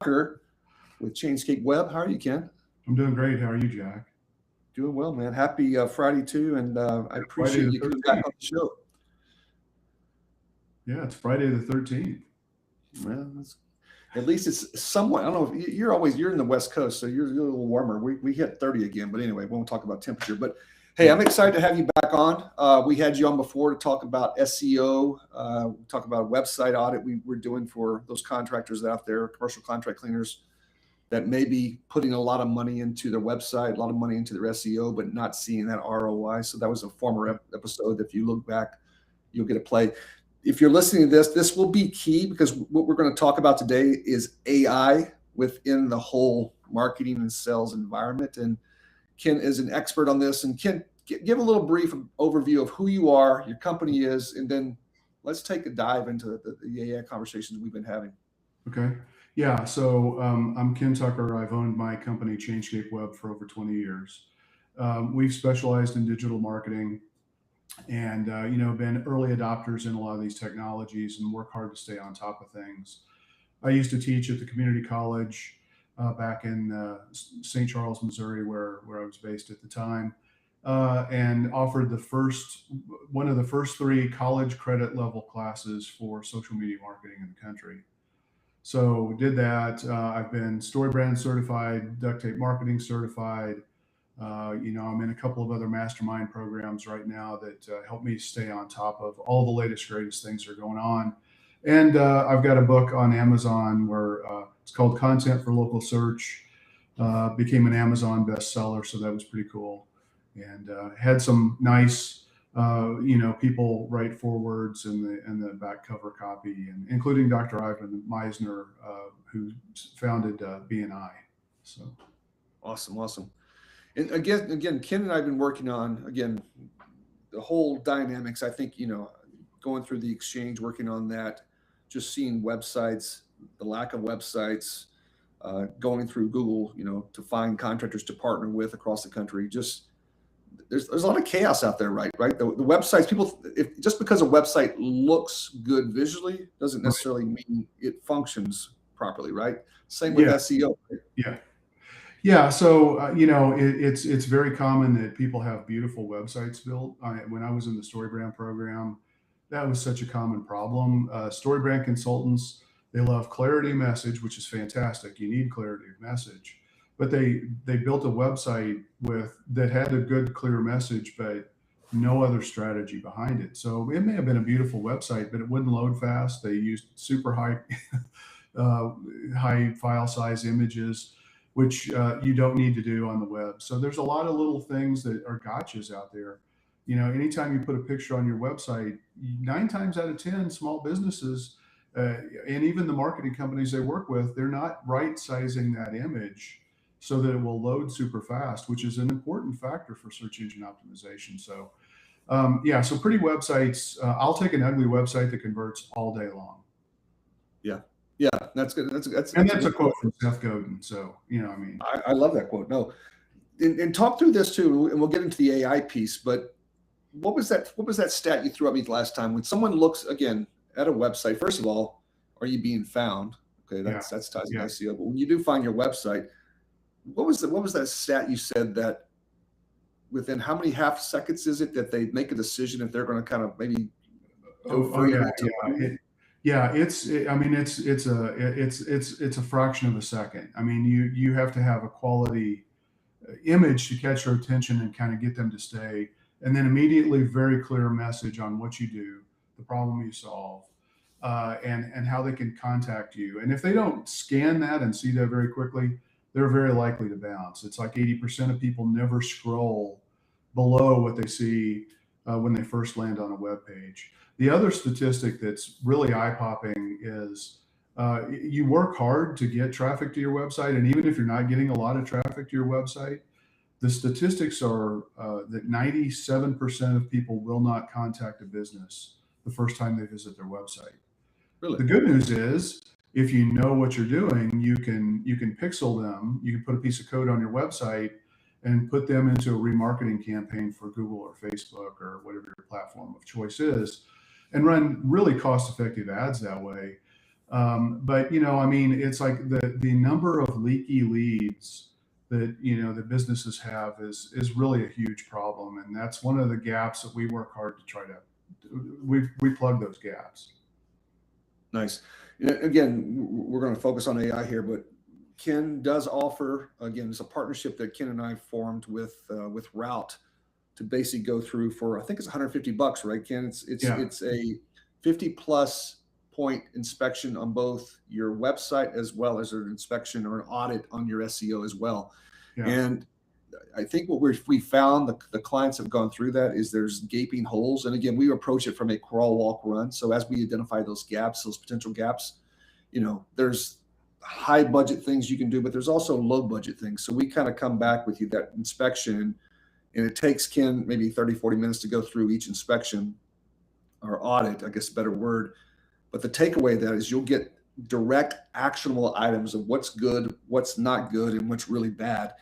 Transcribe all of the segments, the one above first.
Tucker with Chainscape Web. How are you, Ken? I'm doing great. How are you, Jack? Doing well, man. Happy Friday too, and I Friday appreciate the you coming back 13th. on the show. Yeah, it's Friday the 13th. Well, at least it's somewhat. I don't know. You're in the West Coast, so you're a little warmer. We hit 30 again, but anyway, we won't talk about temperature. But hey, I'm excited to have you back on. We had you on before to talk about SEO, talk about a website audit we're doing for those contractors out there, commercial contract cleaners that may be putting a lot of money into their website, a lot of money into their SEO, but not seeing that ROI. So that was a former episode. If you look back, you'll get a play. If you're listening to this will be key, because what we're going to talk about today is AI within the whole marketing and sales environment. And Ken is an expert on this. And Ken, give a little brief overview of who you are, your company is, and then let's take a dive into the AI conversations we've been having. Okay. Yeah. So I'm Ken Tucker. I've owned my company, Chainscape Web, for over 20 years. We've specialized in digital marketing and, been early adopters in a lot of these technologies and work hard to stay on top of things. I used to teach at the community college back in St. Charles, Missouri, where I was based at the time, and offered one of the first 3 college credit level classes for social media marketing in the country. So did that. I've been StoryBrand certified, duct tape marketing certified. I'm in a couple of other mastermind programs right now that help me stay on top of all the latest, greatest things that are going on. And I've got a book on Amazon where it's called Content for Local Search. Became an Amazon bestseller, so that was pretty cool. And had some nice people write forwards and the back cover copy, and including Dr. Ivan Meisner, who founded BNI. So awesome. And again, Ken and I have been working on the whole dynamics. I think going through the exchange, working on that, just seeing websites, the lack of websites, going through Google, to find contractors to partner with across the country. Just there's a lot of chaos out there, right? The websites, just because a website looks good visually doesn't necessarily mean it functions properly, right? Same with SEO. Right? Yeah. So, it's very common that people have beautiful websites built. When I was in the StoryBrand program, that was such a common problem. StoryBrand consultants, they love clarity of message, which is fantastic. You need clarity of message. But they built a website that had a good, clear message, but no other strategy behind it. So it may have been a beautiful website, but it wouldn't load fast. They used super high file size images, which you don't need to do on the web. So there's a lot of little things that are gotchas out there. Anytime you put a picture on your website, 9 times out of 10 small businesses, and even the marketing companies they work with, they're not right sizing that image so that it will load super fast, which is an important factor for search engine optimization. So, so pretty websites, I'll take an ugly website that converts all day long. Yeah, that's good. That's a quote from Seth Godin. So, I love that quote. No, and talk through this too, and we'll get into the AI piece. But what was that stat you threw at me last time? When someone looks again at a website, first of all, are you being found? Okay, that's ties to SEO. But when you do find your website, what was that stat you said that within how many half seconds is it that they make a decision if they're going to kind of maybe go further? It's a fraction of a second. I mean, you have to have a quality image to catch their attention and kind of get them to stay, and then immediately very clear message on what you do, the problem you solve, and how they can contact you. And if they don't scan that and see that very quickly, they're very likely to bounce. It's like 80% of people never scroll below what they see when they first land on a web page. The other statistic that's really eye-popping is you work hard to get traffic to your website, and even if you're not getting a lot of traffic to your website, the statistics are that 97% of people will not contact a business the first time they visit their website. Really? The good news is, if you know what you're doing, you can pixel them. You can put a piece of code on your website and put them into a remarketing campaign for Google or Facebook or whatever your platform of choice is, and run really cost-effective ads that way. But I mean, it's like the number of leaky leads that the businesses have is really a huge problem, and that's one of the gaps that we work hard to try to we plug those gaps. Nice. Yeah, again, we're going to focus on AI here, but Ken does offer, again, it's a partnership that Ken and I formed with Route to basically go through for, I think it's $150, right, Ken? Yeah, It's a 50 plus point inspection on both your website as well as an inspection or an audit on your SEO as well. yeah, And I think what we found, the clients have gone through that, is there's gaping holes. And again, we approach it from a crawl, walk, run. So as we identify those gaps, those potential gaps, there's high budget things you can do, but there's also low budget things. So we kind of come back with you that inspection, and it takes Ken maybe 30, 40 minutes to go through each inspection or audit, I guess a better word. But the takeaway of that is you'll get direct actionable items of what's good, what's not good, and what's really bad.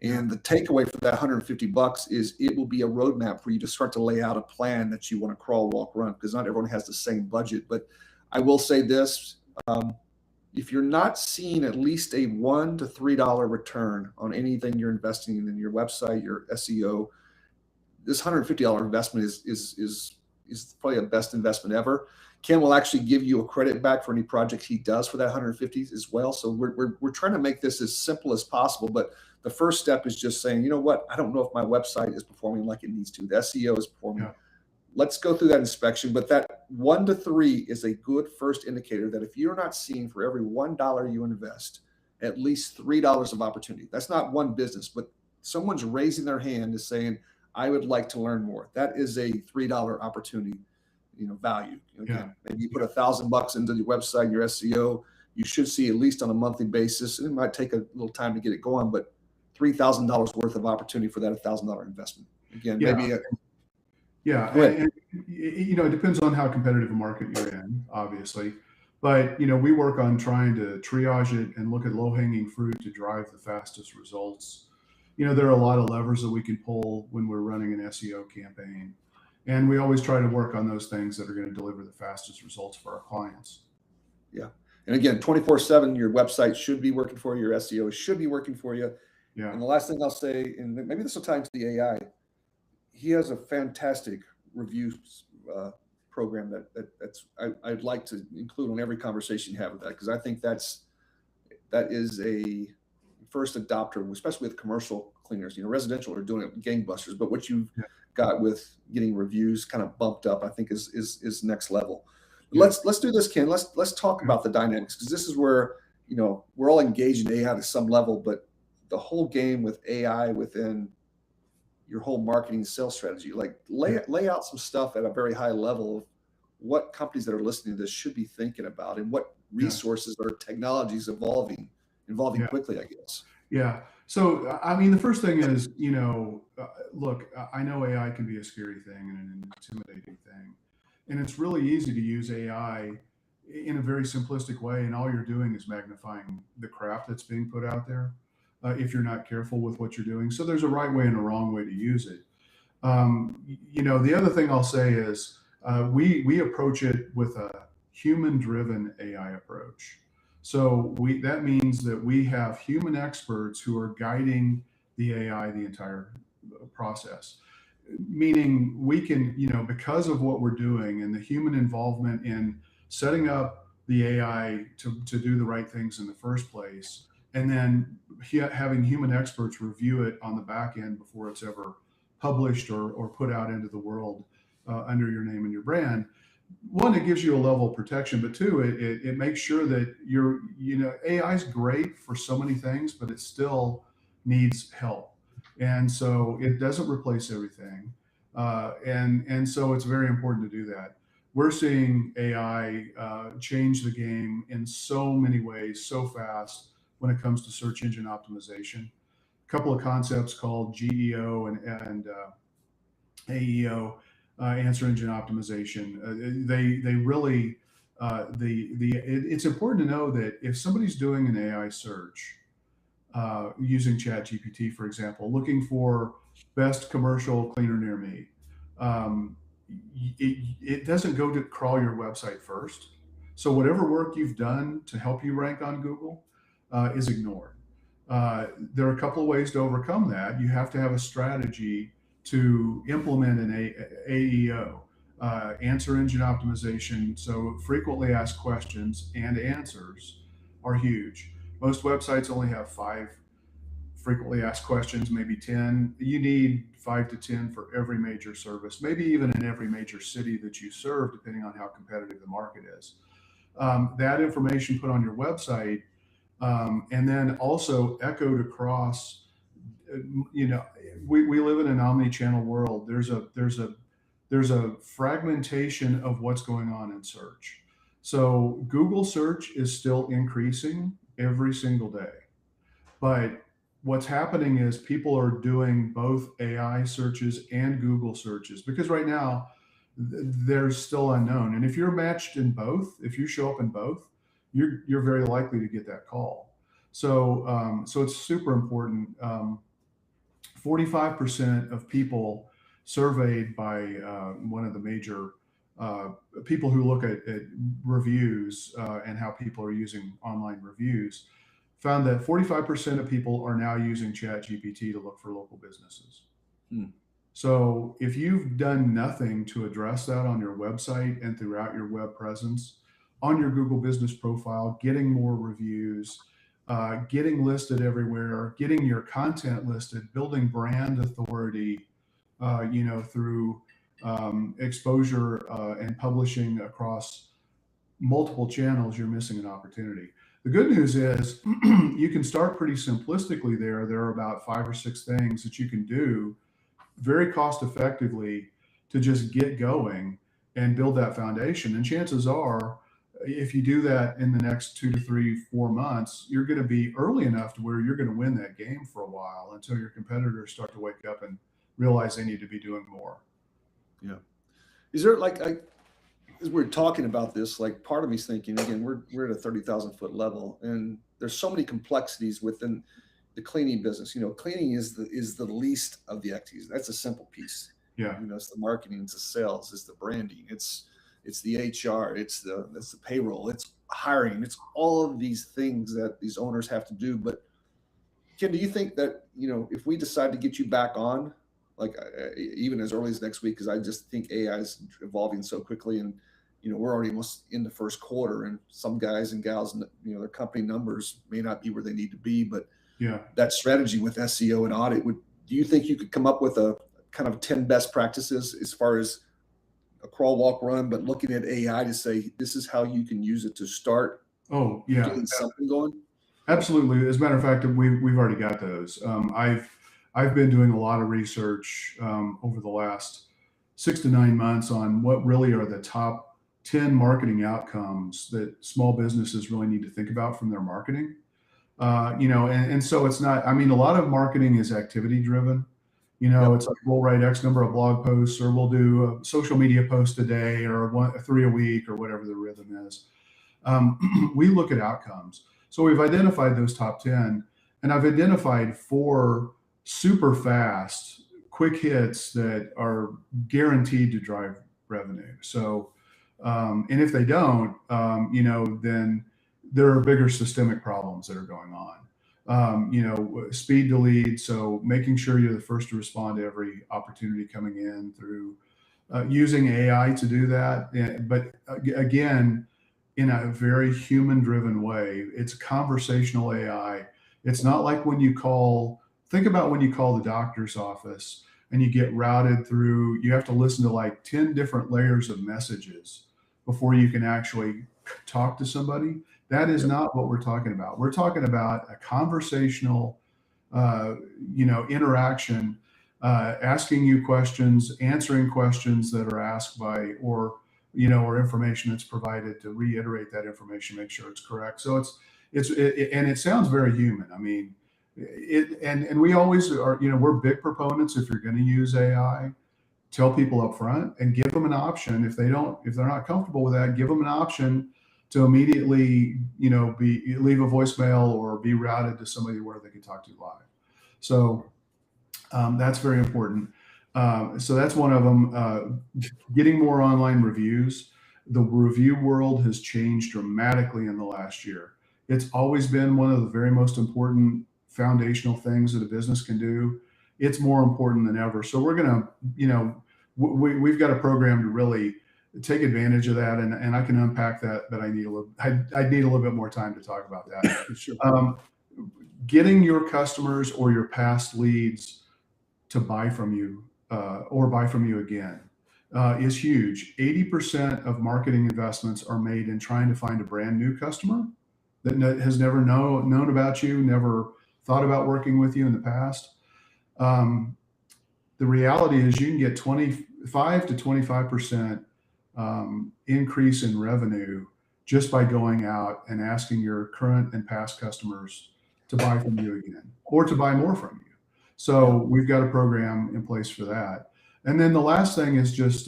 yeah, And the takeaway for that $150 is it will be a roadmap for you to start to lay out a plan that you want to crawl, walk, run, because not everyone has the same budget. But I will say this, if you're not seeing at least a $1 to $3 return on anything you're investing in your website, your SEO, this $150 investment is probably a best investment ever. Ken will actually give you a credit back for any project he does for that 150 as well. So we're trying to make this as simple as possible. But the first step is just saying, you know what, I don't know if my website is performing like it needs to. The SEO is performing. yeah, Let's go through that inspection. But that 1 to 3 is a good first indicator that if you're not seeing for every $1 you invest, at least $3 of opportunity. That's not one business, but someone's raising their hand is saying, I would like to learn more. That is a $3 opportunity, value. yeah, Again, maybe you put $1,000 into your website, your SEO, you should see at least on a monthly basis. It might take a little time to get it going, but $3,000 worth of opportunity for that $1,000 investment. Again, yeah, maybe yeah. go ahead. And it depends on how competitive a market you're in, obviously. But we work on trying to triage it and look at low-hanging fruit to drive the fastest results. There are a lot of levers that we can pull when we're running an SEO campaign. And we always try to work on those things that are going to deliver the fastest results for our clients. Yeah. And again, 24/7, your website should be working for you. Your SEO should be working for you. Yeah. And the last thing I'll say, and maybe this will tie into the AI, he has a fantastic reviews program I'd like to include on every conversation you have with that, because I think that is a first adopter, especially with commercial cleaners. Residential are doing it gangbusters, but what you've Yeah. got with getting reviews kind of bumped up, I think is next level. Yeah. Let's do this, Ken. Let's talk about the dynamics, because this is where we're all engaged in AI to some level, but the whole game with AI within your whole marketing sales strategy, like lay out some stuff at a very high level of what companies that are listening to this should be thinking about, and what Yeah. resources or technologies evolving Yeah. quickly, I guess. Yeah. So, I mean, the first thing is, look, I know AI can be a scary thing and an intimidating thing. And it's really easy to use AI in a very simplistic way. And all you're doing is magnifying the crap that's being put out there if you're not careful with what you're doing. So, there's a right way and a wrong way to use it. The other thing I'll say is we approach it with a human-driven AI approach. So that means that we have human experts who are guiding the AI the entire process. Meaning we can, because of what we're doing and the human involvement in setting up the AI to do the right things in the first place, and then having human experts review it on the back end before it's ever published or put out into the world under your name and your brand. One, it gives you a level of protection, but two, it makes sure that AI is great for so many things, but it still needs help. And so it doesn't replace everything. And so it's very important to do that. We're seeing AI change the game in so many ways, so fast when it comes to search engine optimization. A couple of concepts called GEO and AEO, answer engine optimization. They really it's important to know that if somebody's doing an AI search using ChatGPT, for example, looking for best commercial cleaner near me, it doesn't go to crawl your website first. So whatever work you've done to help you rank on Google is ignored. There are a couple of ways to overcome that. You have to have a strategy to implement an AEO, answer engine optimization. So frequently asked questions and answers are huge. Most websites only have 5 frequently asked questions, maybe 10. You need 5 to 10 for every major service, maybe even in every major city that you serve, depending on how competitive the market is. That information put on your website, and then also echoed across. You know, we live in an omni-channel world. There's a fragmentation of what's going on in search. So Google search is still increasing every single day, but what's happening is people are doing both AI searches and Google searches, because right now there's still unknown. And if you're matched in both, if you show up in both, you're very likely to get that call. So it's super important. 45% of people surveyed by one of the major people who look at reviews and how people are using online reviews found that 45% of people are now using ChatGPT to look for local businesses. Hmm. So if you've done nothing to address that on your website and throughout your web presence, on your Google business profile, getting more reviews, getting listed everywhere, getting your content listed, building brand authority, through exposure and publishing across multiple channels, you're missing an opportunity. The good news is you can start pretty simplistically there. There are about 5 or 6 things that you can do very cost effectively to just get going and build that foundation. And chances are, if you do that in the next 2 to 3, 4 months, you're going to be early enough to where you're going to win that game for a while until your competitors start to wake up and realize they need to be doing more. Yeah. Is there as we're talking about this, like part of me's thinking, again, we're at a 30,000 foot level, and there's so many complexities within the cleaning business. Cleaning is the least of the activities. That's a simple piece. Yeah. It's the marketing, it's the sales, it's the branding, it's the HR, it's the payroll, it's hiring, it's all of these things that these owners have to do. But Ken, do you think that, if we decide to get you back on, like even as early as next week, because I just think AI is evolving so quickly, and we're already almost in the first quarter, and some guys and gals, their company numbers may not be where they need to be, but yeah, that strategy with SEO and audit, do you think you could come up with a kind of 10 best practices as far as a crawl, walk, run, but looking at AI to say, this is how you can use it to start getting something going? Absolutely. As a matter of fact, we've already got those. I've been doing a lot of research over the last 6 to 9 months on what really are the top 10 marketing outcomes that small businesses really need to think about from their marketing. And so it's not, a lot of marketing is activity driven. It's like we'll write X number of blog posts, or we'll do a social media post a day, or 3 a week, or whatever the rhythm is. We look at outcomes. So we've identified those top 10, and I've identified 4 super fast, quick hits that are guaranteed to drive revenue. So, and if they don't, then there are bigger systemic problems that are going on. Speed to lead. So making sure you're the first to respond to every opportunity coming in through using AI to do that. But again, in a very human-driven way. It's conversational AI. It's not like think about when you call the doctor's office and you get routed through, you have to listen to like 10 different layers of messages before you can actually talk to somebody. That is not what we're talking about. We're talking about a conversational, interaction, asking you questions, answering questions that are asked by, or information that's provided to reiterate that information, make sure it's correct. So and it sounds very human. And we always are, we're big proponents. If you're going to use AI, tell people up front and give them an option. If they're not comfortable with that, give them an option to immediately, leave a voicemail or be routed to somebody where they can talk to you live. So that's very important. So that's one of them. Getting more online reviews. the review world has changed dramatically in the last year. It's always been one of the very most important foundational things that a business can do. It's more important than ever. So we're going to, we've got a program to really take advantage of that. And I can unpack that, but I need I need a little bit more time to talk about that. Sure. Getting your customers or your past leads to buy from you or buy from you again is huge. 80% of marketing investments are made in trying to find a brand new customer that has never known about you, never thought about working with you in the past. The reality is you can get 25 to 25% increase in revenue just by going out and asking your current and past customers to buy from you again or to buy more from you. So we've got a program in place for that. And then the last thing is just,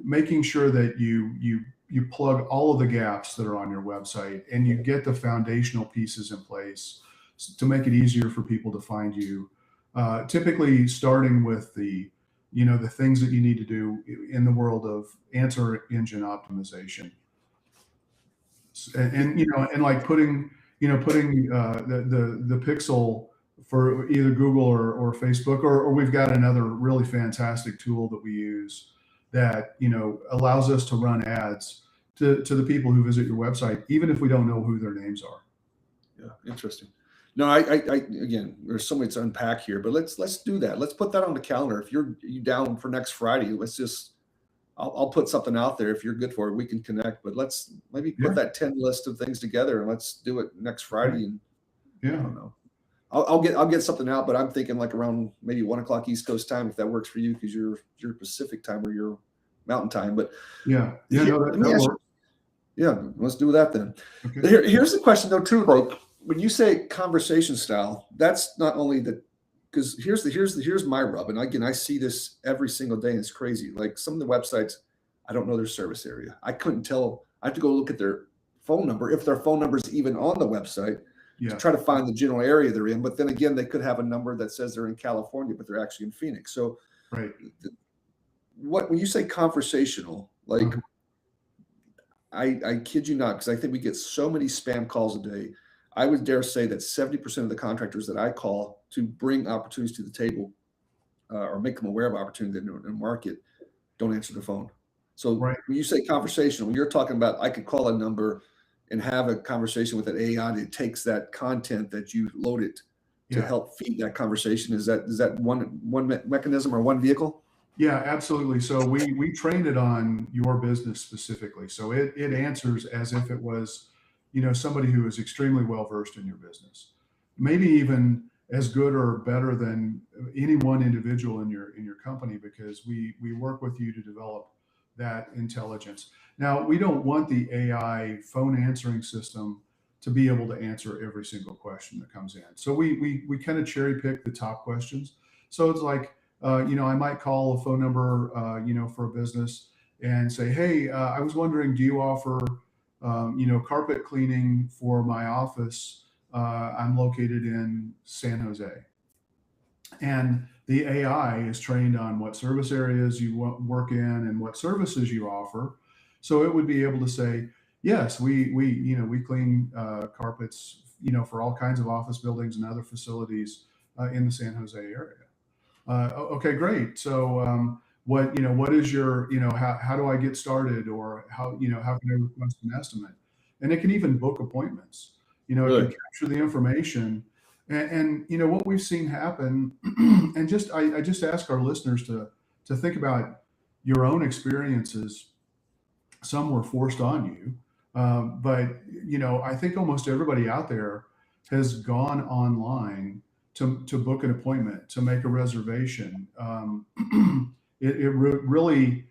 making sure that you plug all of the gaps that are on your website and you get the foundational pieces in place to make it easier for people to find you. Typically starting with the things that you need to do in the world of answer engine optimization. And like putting the pixel for either Google or Facebook, or we've got another really fantastic tool that we use that, allows us to run ads to the people who visit your website, even if we don't know who their names are. Yeah. Interesting. No, I again, there's so much to unpack here, but let's do that. Let's put that on the calendar. If you down for next Friday, I'll put something out there. If you're good for it, we can connect, but let's maybe put that 10 list of things together and let's do it next Friday. And I don't know. I'll get something out, but I'm thinking like around maybe 1 o'clock East Coast time, if that works for you, because you're Pacific time or you're Mountain time. But let's do that then. Okay. Here's the question though too. Like when you say conversation style, that's not only because here's my rub, and again I see this every single day, and it's crazy. Like some of the websites, I don't know their service area. I couldn't tell. I have to go look at their phone number if their phone number is even on the website. To try to find the general area they're in. But then again, they could have a number that says they're in California, but they're actually in Phoenix. So when you say conversational, like I kid you not, because I think we get so many spam calls a day. I would dare say that 70% of the contractors that I call to bring opportunities to the table or make them aware of opportunity in the market don't answer the phone. So when you say conversational, you're talking about I could call a number and have a conversation with an AI that takes that content that you loaded to help feed that conversation. Is that one mechanism or one vehicle? Yeah, absolutely. So we trained it on your business specifically. So it answers as if it was, somebody who is extremely well versed in your business, maybe even as good or better than any one individual in your company, because we work with you to develop that intelligence. Now, we don't want the AI phone answering system to be able to answer every single question that comes in. So we kind of cherry pick the top questions. So it's like, I might call a phone number, for a business and say, hey, I was wondering, do you offer, carpet cleaning for my office? I'm located in San Jose. And the AI is trained on what service areas you work in and what services you offer. So it would be able to say, yes, we clean carpets, for all kinds of office buildings and other facilities in the San Jose area. Okay, great. So what is your, how do I get started, or how can I request an estimate? And it can even book appointments. It can capture the information. And what we've seen happen, and I just ask our listeners to think about your own experiences. Some were forced on you, but I think almost everybody out there has gone online to book an appointment, to make a reservation. It really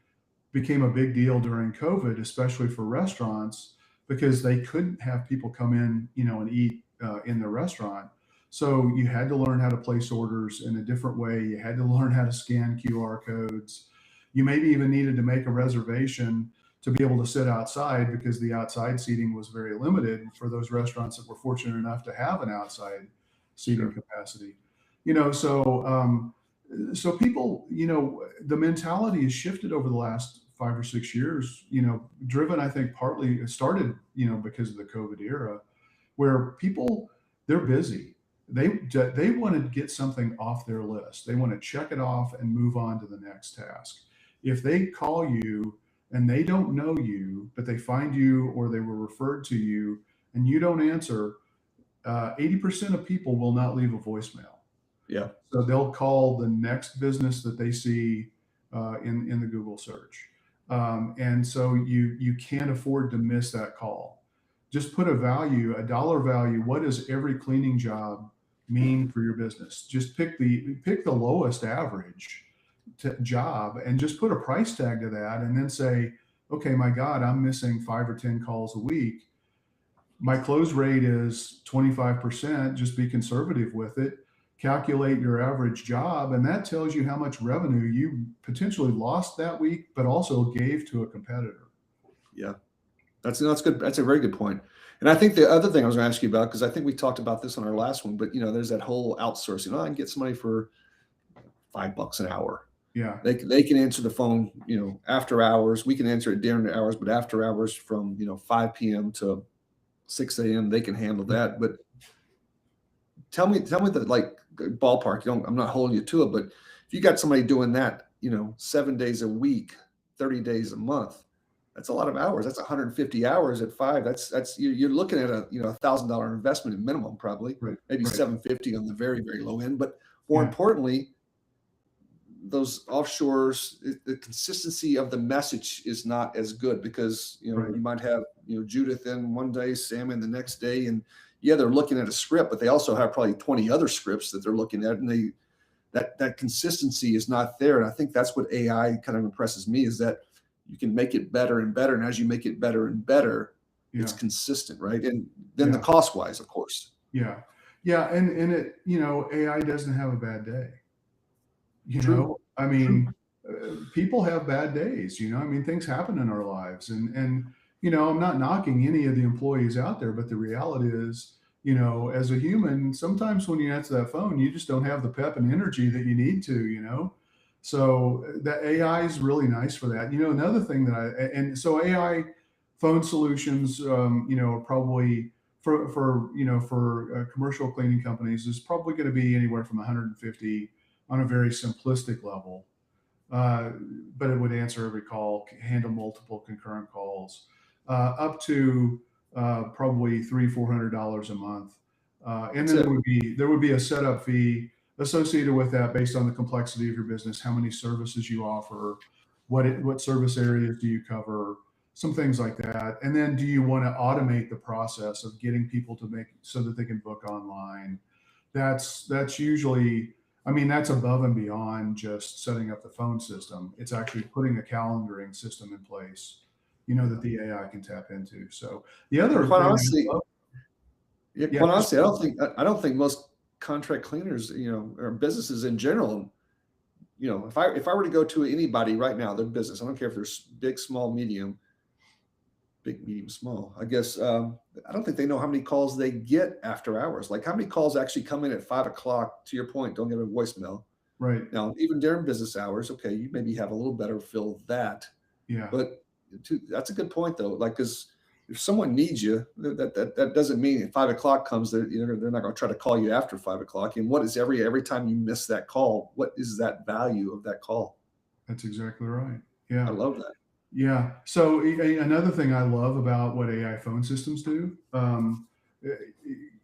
became a big deal during COVID, especially for restaurants, because they couldn't have people come in, and eat in their restaurant. So you had to learn how to place orders in a different way. You had to learn how to scan QR codes. You maybe even needed to make a reservation to be able to sit outside, because the outside seating was very limited for those restaurants that were fortunate enough to have an outside seating capacity. So people, the mentality has shifted over the last 5 or 6 years, driven, I think partly it started, because of the COVID era, where people, they're busy. They want to get something off their list. They want to check it off and move on to the next task. If they call you and they don't know you, but they find you or they were referred to you and you don't answer, 80% of people will not leave a voicemail. Yeah. So they'll call the next business that they see in the Google search. And so you can't afford to miss that call. Just put a dollar value. What does every cleaning job mean for your business? Just pick the lowest average job and just put a price tag to that, and then say, okay, my God, I'm missing 5 or 10 calls a week. My close rate is 25%. Just be conservative with it. Calculate your average job, and that tells you how much revenue you potentially lost that week, but also gave to a competitor. Yeah, that's good. That's a very good point. And I think the other thing I was going to ask you about, because I think we talked about this on our last one, but there's that whole outsourcing. I can get somebody for $5 an hour. Yeah, they can answer the phone, after hours. We can answer it during the hours, but after hours from 5 p.m. to 6 a.m. they can handle that. But tell me the ballpark. I'm not holding you to it, but if you got somebody doing that, 7 days a week, 30 days a month, that's a lot of hours. That's 150 hours at 5. That's you're looking at a $1,000 investment in minimum, probably, right, maybe right. 750 on the very, very low end. But more importantly, those offshores, the consistency of the message is not as good, because Right. you might have Judith in one day, Sam in the next day, and yeah, they're looking at a script, but they also have probably 20 other scripts that they're looking at, and that consistency is not there. And I think that's what AI kind of impresses me, is that you can make it better and better, and as you make it better and better, it's consistent, right? And then the cost wise, of course. Yeah, and it, AI doesn't have a bad day. True. I mean, people have bad days. Things happen in our lives, and I'm not knocking any of the employees out there, but the reality is, as a human, sometimes when you answer that phone, you just don't have the pep and energy that you need to. So the AI is really nice for that. Another thing so AI phone solutions, are probably for commercial cleaning companies is probably going to be anywhere from 150 on a very simplistic level. But it would answer every call, handle multiple concurrent calls, up to probably $300-400 a month. And then there would be a setup fee associated with that based on the complexity of your business, how many services you offer, what service areas do you cover, some things like that. And then do you want to automate the process of getting people to so that they can book online? That's usually, that's above and beyond just setting up the phone system. It's actually putting a calendaring system in place, that the AI can tap into. So the other quite thing, honestly, I don't think most contract cleaners, or businesses in general, if I were to go to anybody right now, their business, I don't care if they're big, small, medium, big, medium, small, I guess, I don't think they know how many calls they get after hours. Like, how many calls actually come in at 5 o'clock, to your point, don't get a voicemail. Right. Now, even during business hours, okay, you maybe have a little better feel of that. Yeah. But that's a good point, though. Like, because if someone needs you, that doesn't mean if 5 o'clock comes, they're not going to try to call you after 5 o'clock. And what is every time you miss that call, what is that value of that call? That's exactly right. Yeah. I love that. Yeah. So another thing I love about what AI phone systems do,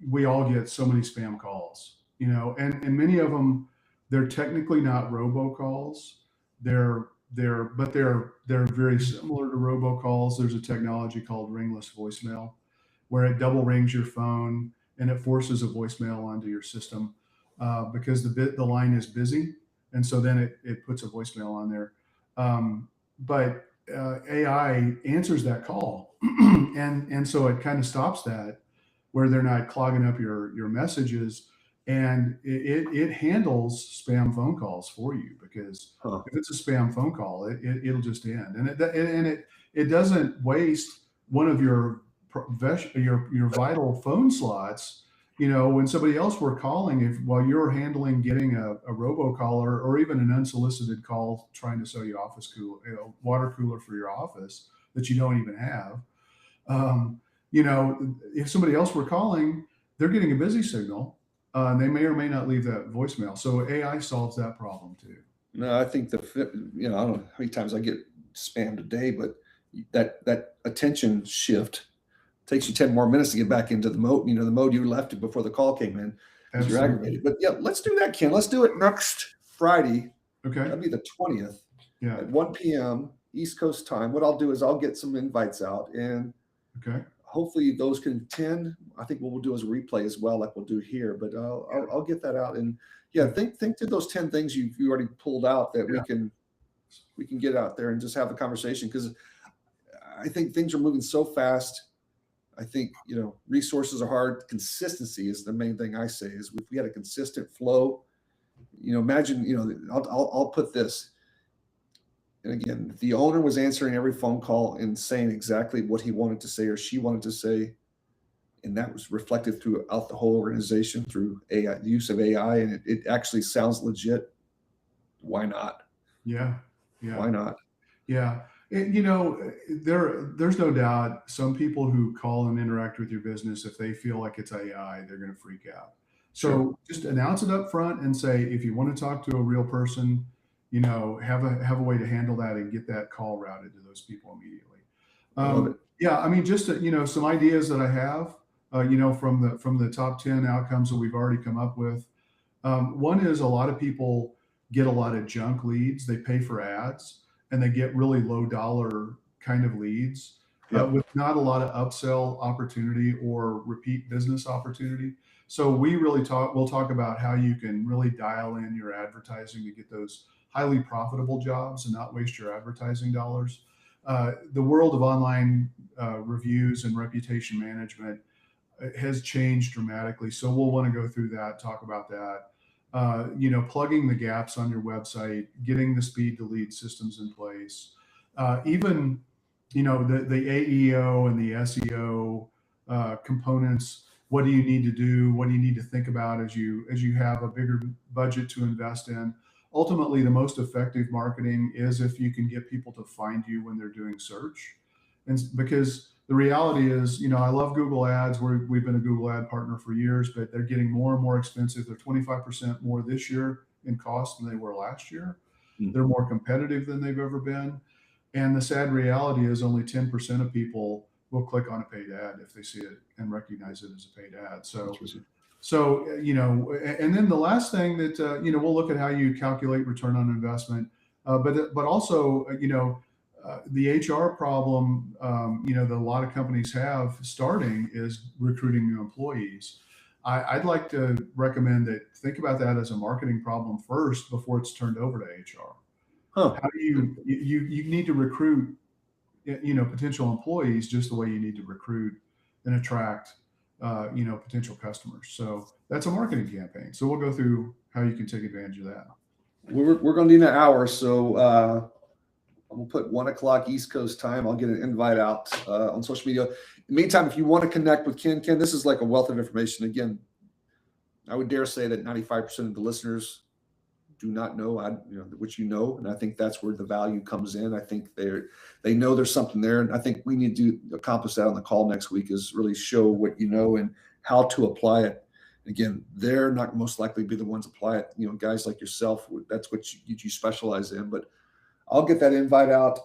we all get so many spam calls, and many of them, they're technically not robocalls. They're very similar to robocalls. There's a technology called ringless voicemail, where it double rings your phone and it forces a voicemail onto your system, because the line is busy, and so then it puts a voicemail on there. But AI answers that call, and so it kind of stops that, where they're not clogging up your messages, and it handles spam phone calls for you, because if it's a spam phone call, it'll just end, and it doesn't waste one of your vital phone slots when somebody else were calling, if while you're handling getting a robocaller or even an unsolicited call trying to sell you office cooler, water cooler for your office that you don't even have, um, if somebody else were calling, they're getting a busy signal. And they may or may not leave that voicemail. So AI solves that problem too. No, I think I don't know how many times I get spammed a day, but that attention shift takes you 10 more minutes to get back into the mode, the mode you left it before the call came in, because you're Absolutely. aggravated. But yeah, let's do that, Ken. Let's do it next Friday. Okay. That'll be the 20th Yeah. at 1 p.m. East Coast time. What I'll do is I'll get some invites out, and Okay. hopefully those can attend. I think what we'll do is a replay as well, like we'll do here. But I'll get that out, and yeah, think to those 10 things you already pulled out that we can get out there and just have a conversation, because I think things are moving so fast. I think, resources are hard. Consistency is the main thing I say, is if we had a consistent flow, imagine, I'll put this. And again, if the owner was answering every phone call and saying exactly what he wanted to say or she wanted to say, and that was reflected throughout the whole organization through AI, the use of AI, and it actually sounds legit, why not? Yeah. Yeah. Why not? Yeah. There's no doubt some people who call and interact with your business, if they feel like it's AI, they're going to freak out. So Sure. just announce it up front and say, if you want to talk to a real person, have a way to handle that and get that call routed to those people immediately. I love it. Yeah. I mean, just, some ideas that I have, from the top 10 outcomes that we've already come up with. One is, a lot of people get a lot of junk leads. They pay for ads and they get really low dollar kind of leads Yep. with not a lot of upsell opportunity or repeat business opportunity. So we'll talk about how you can really dial in your advertising to get those highly profitable jobs and not waste your advertising dollars. The world of online reviews and reputation management has changed dramatically. So we'll want to go through that, talk about that. Plugging the gaps on your website, getting the speed to lead systems in place, even, the AEO and the SEO components. What do you need to do? What do you need to think about as you have a bigger budget to invest in? Ultimately, the most effective marketing is if you can get people to find you when they're doing search. And because the reality is, I love Google Ads. We've been a Google ad partner for years, but they're getting more and more expensive. They're 25% more this year in cost than they were last year. They're more competitive than they've ever been. And the sad reality is, only 10% of people will click on a paid ad if they see it and recognize it as a paid ad. So, and then the last thing that, we'll look at how you calculate return on investment, but also, the HR problem, that a lot of companies have starting is recruiting new employees. I'd like to recommend that think about that as a marketing problem first before it's turned over to HR. Huh. How do you need to recruit, potential employees just the way you need to recruit and attract, potential customers. So that's a marketing campaign. So we'll go through how you can take advantage of that. We're going to need an hour, so I'm gonna put 1 o'clock East Coast time. I'll get an invite out on social media. In the meantime, if you want to connect with Ken, this is like a wealth of information. Again, I would dare say that 95% of the listeners do not know, which and I think that's where the value comes in. I think they know there's something there, and I think we need to accomplish that on the call next week, is really show what you know and how to apply it. Again, they're not most likely to be the ones apply it. Guys like yourself, that's what you specialize in. But I'll get that invite out.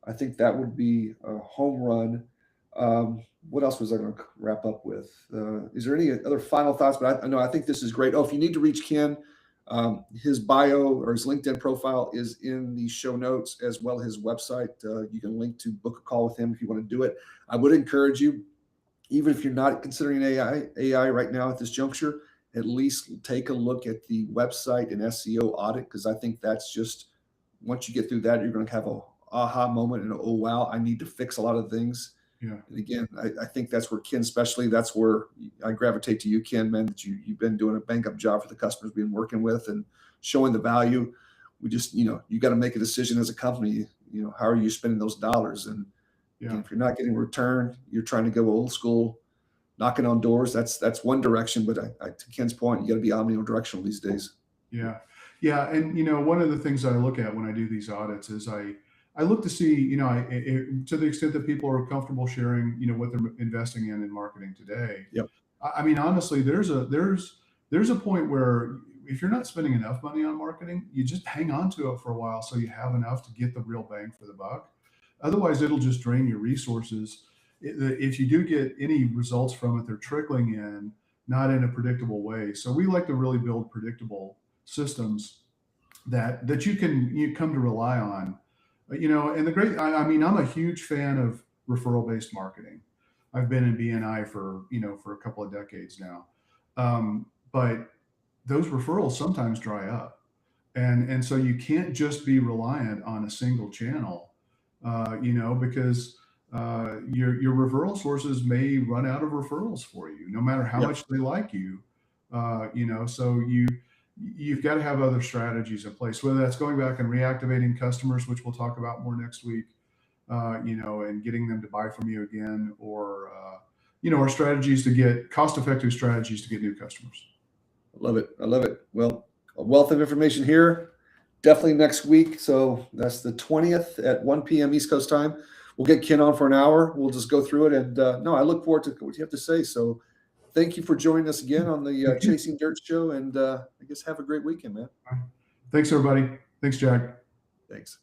I think that would be a home run. What else was I going to wrap up with? Is there any other final thoughts? But I think this is great. Oh, if you need to reach Ken, his bio or his LinkedIn profile is in the show notes, as well as his website. You can link to book a call with him if you want to do it. I would encourage you, even if you're not considering AI right now at this juncture, at least take a look at the website and SEO audit, because I think that's just, once you get through that, you're going to have a aha moment and, oh, wow, I need to fix a lot of things. Yeah. And again, I think that's where Ken, especially, that's where I gravitate to you, Ken, man, that you've been doing a bang up job for the customers we've been working with and showing the value. We just, you got to make a decision as a company, how are you spending those dollars? And again, if you're not getting a return, you're trying to go old school, knocking on doors. That's one direction, but to Ken's point, you got to be omnidirectional these days. Yeah. Yeah. And, one of the things I look at when I do these audits is I look to see, to the extent that people are comfortable sharing, what they're investing in marketing today. Yep. I mean, honestly, there's a point where if you're not spending enough money on marketing, you just hang on to it for a while so you have enough to get the real bang for the buck. Otherwise, it'll just drain your resources. If you do get any results from it, they're trickling in, not in a predictable way. So we like to really build predictable systems that you come to rely on. And I mean, I'm a huge fan of referral based marketing. I've been in BNI for a couple of decades now. But those referrals sometimes dry up. And so you can't just be reliant on a single channel, because your referral sources may run out of referrals for you, no matter how Yep. much they like you. So you've got to have other strategies in place, whether that's going back and reactivating customers, which we'll talk about more next week, and getting them to buy from you again, or strategies to get cost-effective strategies to get new customers. I love it. I love it. Well, a wealth of information here. Definitely next week. So that's the 20th at 1 p.m. East Coast time. We'll get Ken on for an hour. We'll just go through it. And no, I look forward to what you have to say. So thank you for joining us again on the Chasing Dirt Show. And I guess have a great weekend, man. Thanks, everybody. Thanks, Jack. Thanks.